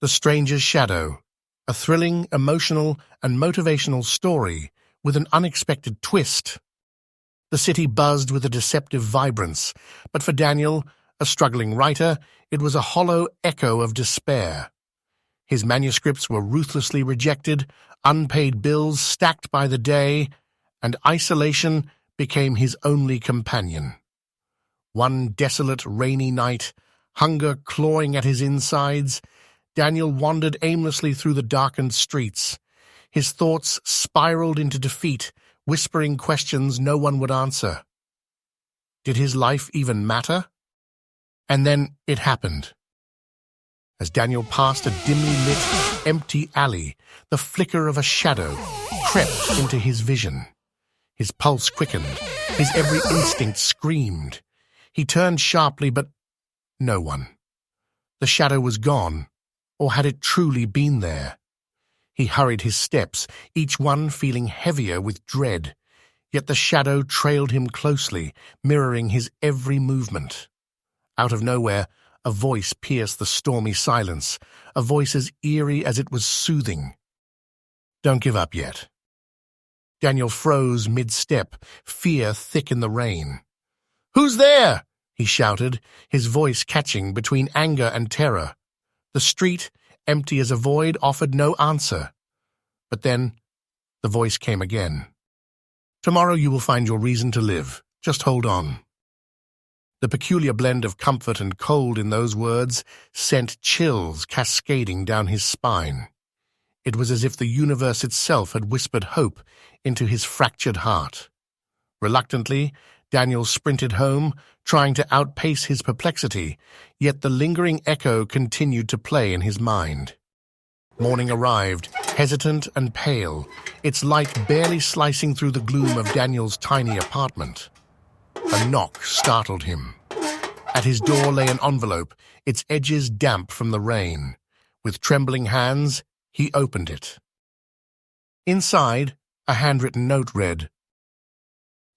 The Stranger's Shadow, a thrilling, emotional, and motivational story with an unexpected twist. The city buzzed with a deceptive vibrance, but for Daniel, a struggling writer, it was a hollow echo of despair. His manuscripts were ruthlessly rejected, unpaid bills stacked by the day, and isolation became his only companion. One desolate, rainy night, hunger clawing at his insides, Daniel wandered aimlessly through the darkened streets. His thoughts spiraled into defeat, whispering questions no one would answer. Did his life even matter? And then it happened. As Daniel passed a dimly lit, empty alley, the flicker of a shadow crept into his vision. His pulse quickened, his every instinct screamed. He turned sharply, but no one. The shadow was gone, or had it truly been there? He hurried his steps, each one feeling heavier with dread, yet the shadow trailed him closely, mirroring his every movement. Out of nowhere, a voice pierced the stormy silence, a voice as eerie as it was soothing. "Don't give up yet." Daniel froze mid-step, fear thick in the rain. "Who's there?" he shouted, his voice catching between anger and terror. The street, empty as a void, offered no answer. But then the voice came again. "Tomorrow you will find your reason to live. Just hold on." The peculiar blend of comfort and cold in those words sent chills cascading down his spine. It was as if the universe itself had whispered hope into his fractured heart. Reluctantly, Daniel sprinted home, trying to outpace his perplexity, yet the lingering echo continued to play in his mind. Morning arrived, hesitant and pale, its light barely slicing through the gloom of Daniel's tiny apartment. A knock startled him. At his door lay an envelope, its edges damp from the rain. With trembling hands, he opened it. Inside, a handwritten note read,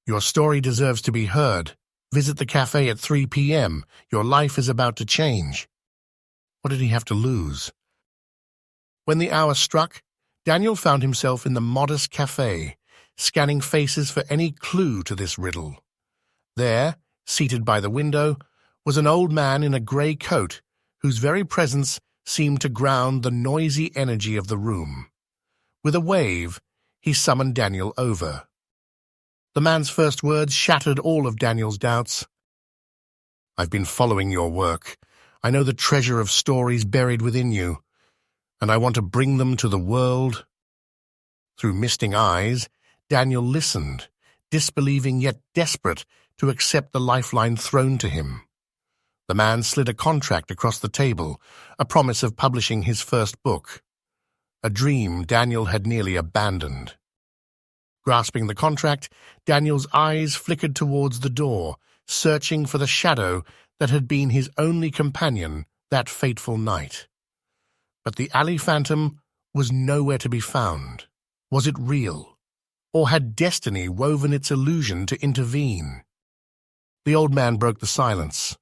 "Your story deserves to be heard. Visit the cafe at 3 p.m. Your life is about to change." What did he have to lose? When the hour struck, Daniel found himself in the modest cafe, scanning faces for any clue to this riddle. There, seated by the window, was an old man in a grey coat, whose very presence seemed to ground the noisy energy of the room. With a wave, he summoned Daniel over. The man's first words shattered all of Daniel's doubts. "I've been following your work. I know the treasure of stories buried within you, and I want to bring them to the world." Through misting eyes, Daniel listened, disbelieving yet desperate to accept the lifeline thrown to him. The man slid a contract across the table, a promise of publishing his first book. A dream Daniel had nearly abandoned. Grasping the contract, Daniel's eyes flickered towards the door, searching for the shadow that had been his only companion that fateful night. But the alley phantom was nowhere to be found. Was it real? Or had destiny woven its illusion to intervene? The old man broke the silence.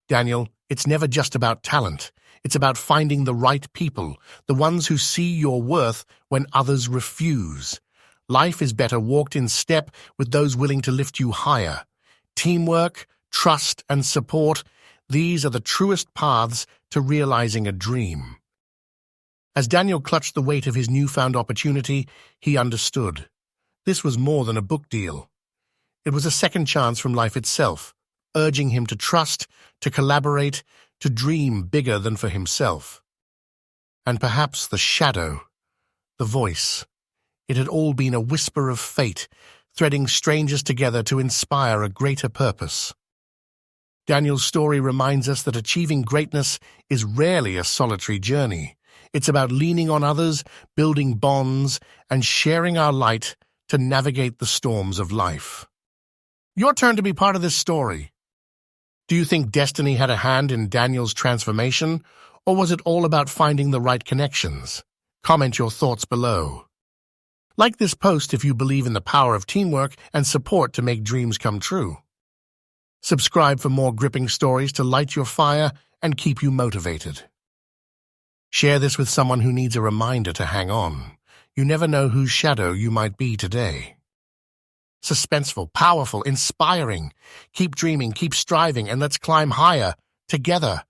"Daniel, it's never just about talent. It's about finding the right people, the ones who see your worth when others refuse. Life is better walked in step with those willing to lift you higher. Teamwork, trust, and support, these are the truest paths to realizing a dream." As Daniel clutched the weight of his newfound opportunity, he understood. This was more than a book deal. It was a second chance from life itself, urging him to trust, to collaborate, to dream bigger than for himself. And perhaps the shadow, the voice, it had all been a whisper of fate, threading strangers together to inspire a greater purpose. Daniel's story reminds us that achieving greatness is rarely a solitary journey. It's about leaning on others, building bonds, and sharing our light to navigate the storms of life. Your turn to be part of this story. Do you think destiny had a hand in Daniel's transformation, or was it all about finding the right connections? Comment your thoughts below. Like this post if you believe in the power of teamwork and support to make dreams come true. Subscribe for more gripping stories to light your fire and keep you motivated. Share this with someone who needs a reminder to hang on. You never know whose shadow you might be today. Suspenseful, powerful, inspiring. Keep dreaming, keep striving, and let's climb higher together.